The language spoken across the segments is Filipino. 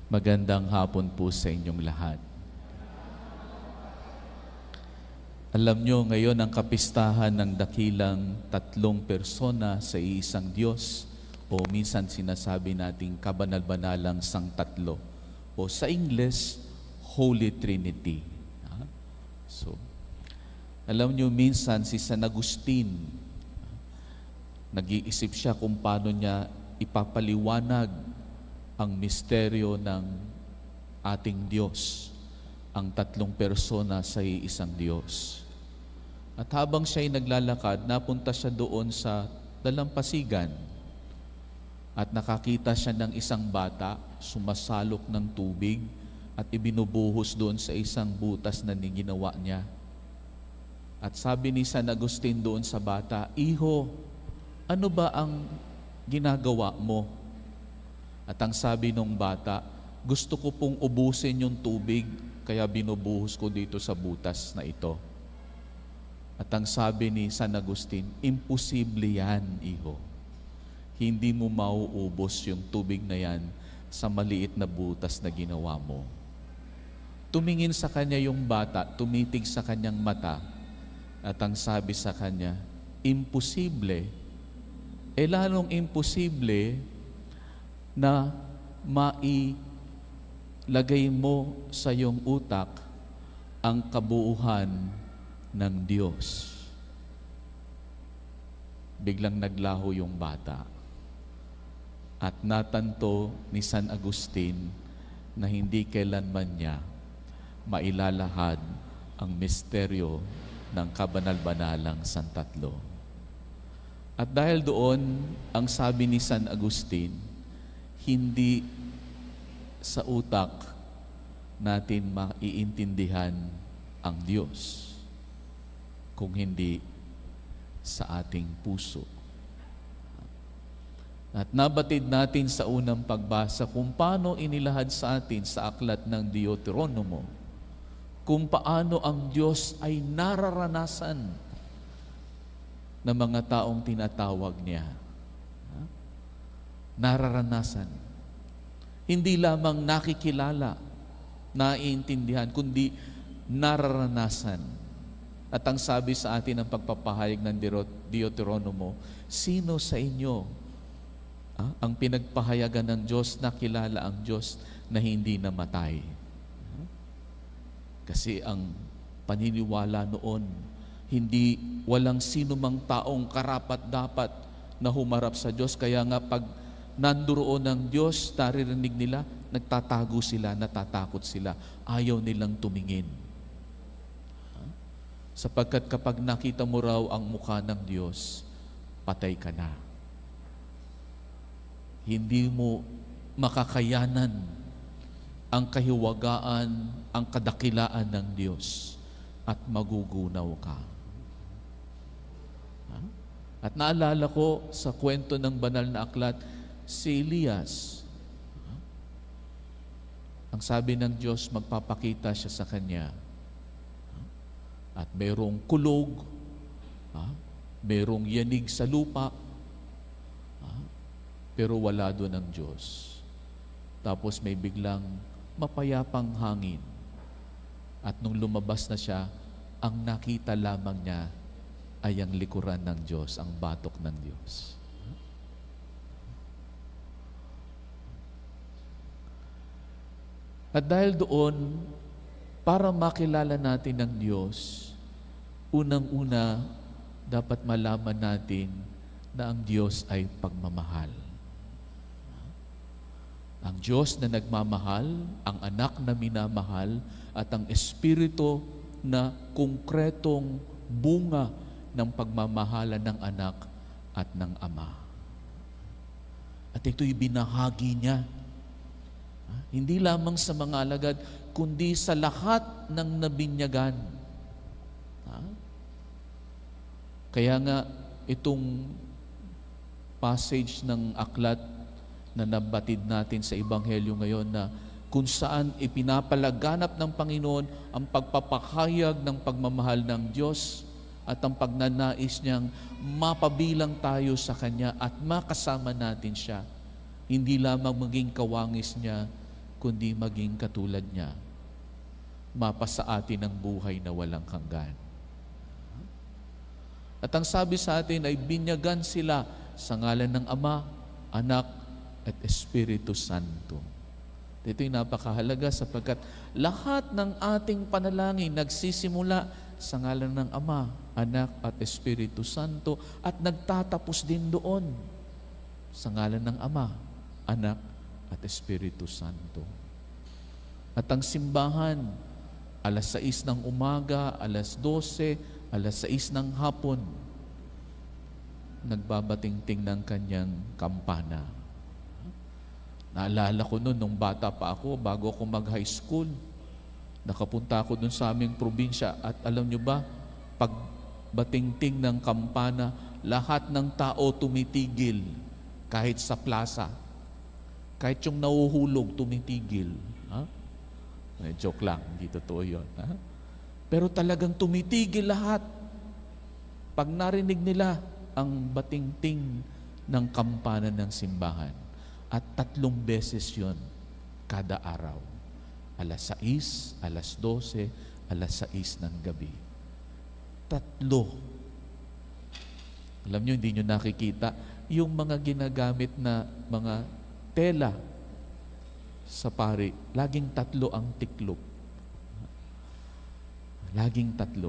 Magandang hapon po sa inyong lahat. Alam nyo, ngayon ang kapistahan ng dakilang tatlong persona sa iisang Diyos o minsan sinasabi nating kabanal-banalang sangtatlo o sa English, Holy Trinity. So, alam nyo, minsan si San Agustin, nag-iisip siya kung paano niya ipapaliwanag ang misteryo ng ating Diyos, ang tatlong persona sa iisang Diyos. At habang siya'y naglalakad, napunta siya doon sa dalampasigan at nakakita siya ng isang bata sumasalok ng tubig at ibinubuhos doon sa isang butas na ginawa niya. At sabi ni San Agustin doon sa bata, "Iho, ano ba ang ginagawa mo?" At ang sabi ng bata, "Gusto ko pong ubusin yung tubig, kaya binubuhos ko dito sa butas na ito." At ang sabi ni San Agustin, "Imposible yan, iho. Hindi mo mauubos yung tubig na yan sa maliit na butas na ginawa mo." Tumingin sa kanya yung bata, tumitig sa kanyang mata, at ang sabi sa kanya, "Imposible." Lalong imposible na mailagay mo sa iyong utak ang kabuuhan ng Diyos. Biglang naglaho yung bata at natanto ni San Agustin na hindi kailanman niya mailalahad ang misteryo ng kabanal-banalang santatlo. At dahil doon, ang sabi ni San Agustin, hindi sa utak natin maiintindihan ang Diyos, kung hindi sa ating puso. At nabatid natin sa unang pagbasa kung paano inilahad sa atin sa aklat ng Deuteronomo, kung paano ang Diyos ay nararanasan ng mga taong tinatawag niya. Nararanasan. Hindi lamang nakikilala, naiintindihan, kundi nararanasan. At ang sabi sa atin ng pagpapahayag ng Deuteronomo, sino sa inyo ang pinagpahayagan ng Diyos, nakilala ang Diyos na hindi namatay? Kasi ang paniniwala noon, walang sino mang taong karapat-dapat na humarap sa Diyos. Kaya nga pag nanduroon ng Diyos, naririnig nila, nagtatago sila, natatakot sila, ayaw nilang tumingin. Sapagkat kapag nakita mo raw ang mukha ng Diyos, patay ka na. Hindi mo makakayanan ang kahiwagaan, ang kadakilaan ng Diyos at magugunaw ka. At naalala ko sa kwento ng banal na aklat, si Elias. Ang sabi ng Diyos, magpapakita siya sa kanya. At mayroong kulog, mayroong yanig sa lupa, pero wala doon ang Diyos. Tapos may biglang mapayapang hangin. At nung lumabas na siya, ang nakita lamang niya ay ang likuran ng Diyos, ang batok ng Diyos. At dahil doon, para makilala natin ang Diyos, unang-una, dapat malaman natin na ang Diyos ay pagmamahal. Ang Diyos na nagmamahal, ang anak na minamahal, at ang Espiritu na konkretong bunga ng pagmamahala ng anak at ng ama. At ito'y binahagi niya. Hindi lamang sa mga alagad, kundi sa lahat ng nabinyagan. Kaya nga, itong passage ng aklat na nabatid natin sa Ebanghelyo ngayon na kung saan ipinapalaganap ng Panginoon ang pagpapahayag ng pagmamahal ng Diyos at ang pagnanais niyang mapabilang tayo sa Kanya at makasama natin siya. Hindi lamang maging kawangis niya, kundi maging katulad niya, mapasa atin ang buhay na walang hanggan. At ang sabi sa atin ay binyagan sila sa ngalan ng Ama, Anak, at Espiritu Santo. Ito'y napakahalaga sapagkat lahat ng ating panalangin nagsisimula sa ngalan ng Ama, Anak, at Espiritu Santo at nagtatapos din doon sa ngalan ng Ama, Anak, at Espiritu Santo. At ang simbahan, alas 6 ng umaga, alas 12, alas 6 ng hapon, nagbabatingting ng kanyang kampana. Naalala ko noon, nung bata pa ako, bago ako mag-high school, nakapunta ako doon sa aming probinsya at alam nyo ba, pag batingting ng kampana, lahat ng tao tumitigil kahit sa plaza. Kahit yung nauhulog, tumitigil. Ha? Joke lang, hindi totoo yun. Ha? Pero talagang tumitigil lahat pag narinig nila ang batingting ng kampana ng simbahan. At 3 beses yon kada araw. Alas 6, alas 12, alas 6 ng gabi. 3. Alam nyo, hindi nyo nakikita yung mga ginagamit na mga tela sa pari. Laging 3 ang tiklop. Laging 3.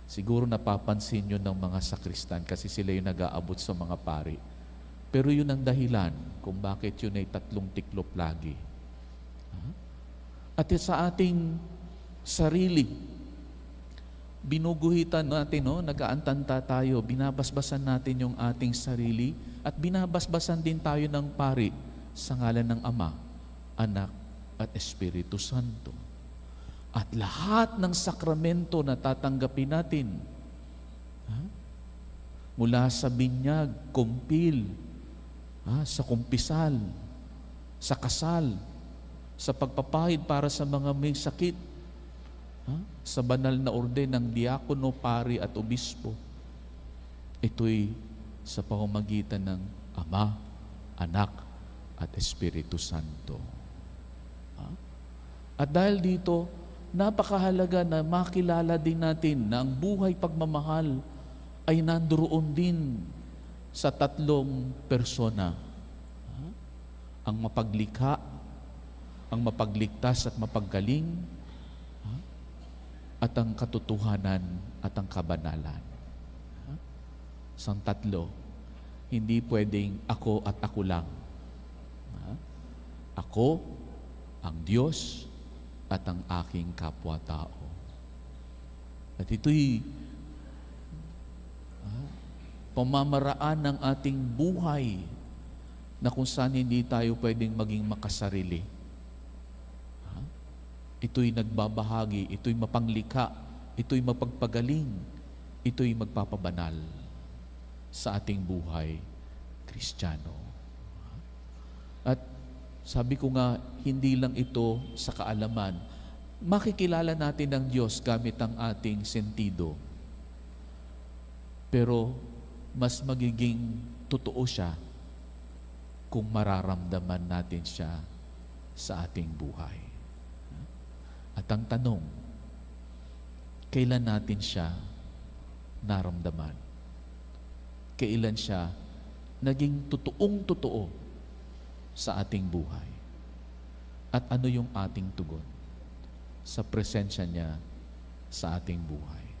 Siguro napapansin nyo ng mga sakristan kasi sila yung nag-aabot sa mga pari. Pero yun ang dahilan kung bakit yun ay 3 tiklop lagi. At sa ating sarili, binuguhitan natin, no? Nag-aantanta tayo, binabasbasan natin yung ating sarili at binabasbasan din tayo ng pari sa ngalan ng Ama, Anak, at Espiritu Santo. At lahat ng sakramento na tatanggapin natin, mula sa binyag, kumpil, sa kumpisal, sa kasal, sa pagpapahid para sa mga may sakit, sa banal na orden ng diakono, pari at obispo. Ito'y sa pamamagitan ng Ama, Anak, at Espiritu Santo. At dahil dito, napakahalaga na makilala din natin na ang buhay pagmamahal ay nandoon din sa 3 persona. Ang mapaglikha, ang mapagligtas at mapaggaling, at ang katotohanan at ang kabanalan. Sang 3, hindi pwedeng ako at ako lang. Ako, ang Diyos, at ang aking kapwa-tao. At ito'y pamamaraan ng ating buhay na kung saan hindi tayo pwedeng maging makasarili. Ito'y nagbabahagi, ito'y mapanglikha, ito'y mapagpagaling, ito'y magpapabanal sa ating buhay Kristiyano. At sabi ko nga, hindi lang ito sa kaalaman. Makikilala natin ang Diyos gamit ang ating sentido. Pero mas magiging totoo siya kung mararamdaman natin siya sa ating buhay. At ang tanong, kailan natin siya naramdaman? Kailan siya naging totoong-totoo sa ating buhay? At ano yung ating tugon sa presensya niya sa ating buhay?